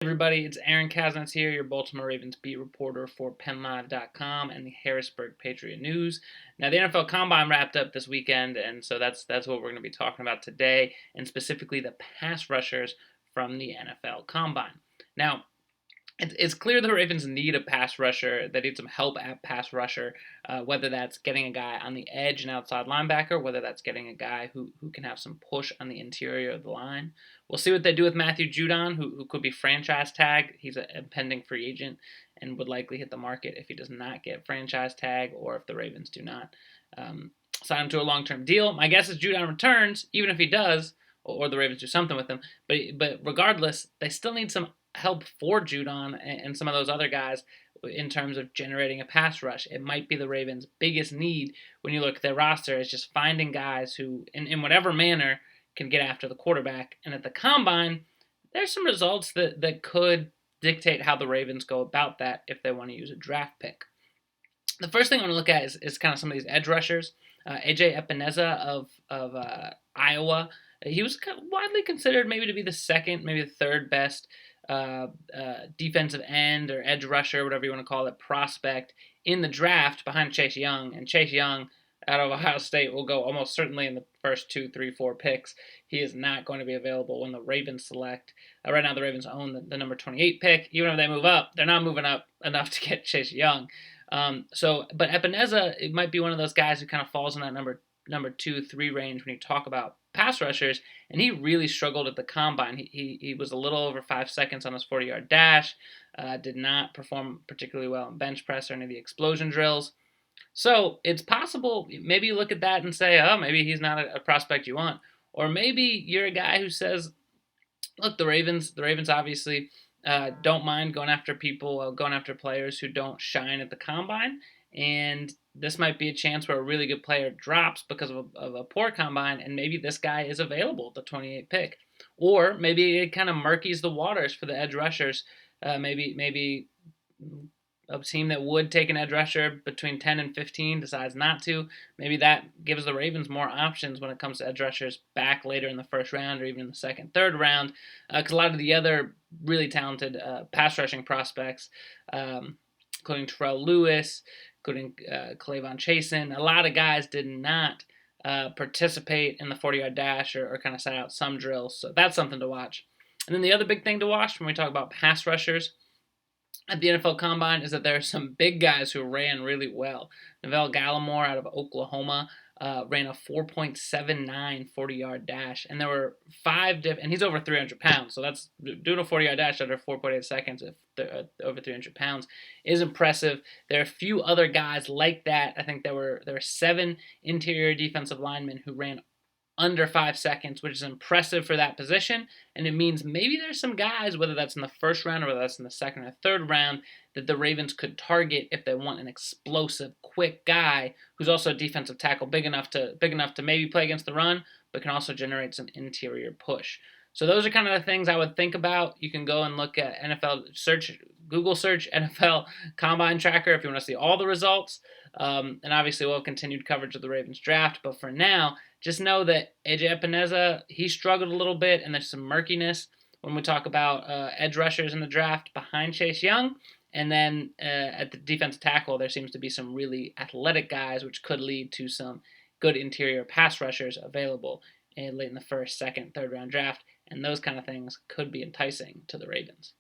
Everybody, it's Aaron Kasnetz here, your Baltimore Ravens beat reporter for PennLive.com and the Harrisburg Patriot News. Now, the NFL Combine wrapped up this weekend, and so that's what we're going to be talking about today, and specifically the pass rushers from the NFL Combine. Now, it's clear the Ravens need a pass rusher. They need some help at pass rusher, whether that's getting a guy on the edge and outside linebacker, whether that's getting a guy who can have some push on the interior of the line. We'll see what they do with Matthew Judon, who could be franchise tagged. He's a pending free agent and would likely hit the market if he does not get franchise tag or if the Ravens do not sign him to a long-term deal. My guess is Judon returns, even if he does, or the Ravens do something with him. But regardless, they still need some help for Judon and some of those other guys in terms of generating a pass rush. It might be the Ravens' biggest need when you look at their roster is just finding guys who, in whatever manner, can get after the quarterback. And at the Combine, there's some results that could dictate how the Ravens go about that if they want to use a draft pick. The first thing I want to look at is kind of some of these edge rushers. A.J. Epineza of Iowa, he was widely considered maybe to be the second, maybe the third best defensive end or edge rusher, whatever you want to call it, prospect in the draft behind Chase Young. And Chase Young out of Ohio State will go almost certainly in the first 2, 3, 4 picks. He is not going to be available when the Ravens select. Right now the Ravens own the number 28 pick. Even if they move up, they're not moving up enough to get Chase Young. But Epineza, it might be one of those guys who kind of falls in that number 2, 3 range when you talk about pass rushers, and he really struggled at the Combine. He was a little over 5 seconds on his 40-yard dash, did not perform particularly well in bench press or any of the explosion drills. So it's possible, maybe you look at that and say, oh, maybe he's not a prospect you want. Or maybe you're a guy who says, look, the Ravens obviously don't mind going after players who don't shine at the Combine, and this might be a chance where a really good player drops because of a poor Combine, and maybe this guy is available at the 28th pick. Or maybe it kind of murkies the waters for the edge rushers. Maybe a team that would take an edge rusher between 10 and 15 decides not to. Maybe that gives the Ravens more options when it comes to edge rushers back later in the first round or even in the second, third round, because a lot of the other really talented pass rushing prospects, including Terrell Lewis, including Clavon Chasen, a lot of guys did not participate in the 40-yard dash or kind of set out some drills. So that's something to watch. And then the other big thing to watch when we talk about pass rushers at the NFL Combine is that there are some big guys who ran really well. Neville Gallimore out of Oklahoma ran a 4.79 40-yard dash, and there were 5 different, and he's over 300 pounds, so that's doing a 40-yard dash under 4.8 seconds if over 300 pounds is impressive. There are a few other guys like that. I think there were 7 interior defensive linemen who ran under 5 seconds, which is impressive for that position, and it means maybe there's some guys, whether that's in the first round or whether that's in the second or third round, that the Ravens could target if they want an explosive, quick guy who's also a defensive tackle, big enough to maybe play against the run, but can also generate some interior push. So those are kind of the things I would think about. You can go and look at Google search NFL Combine Tracker if you want to see all the results. And obviously we'll have continued coverage of the Ravens draft. But for now, just know that A.J. Epineza, he struggled a little bit, and there's some murkiness when we talk about edge rushers in the draft behind Chase Young. And then at the defensive tackle, there seems to be some really athletic guys, which could lead to some good interior pass rushers available late in the first, second, third round draft. And those kind of things could be enticing to the Ravens.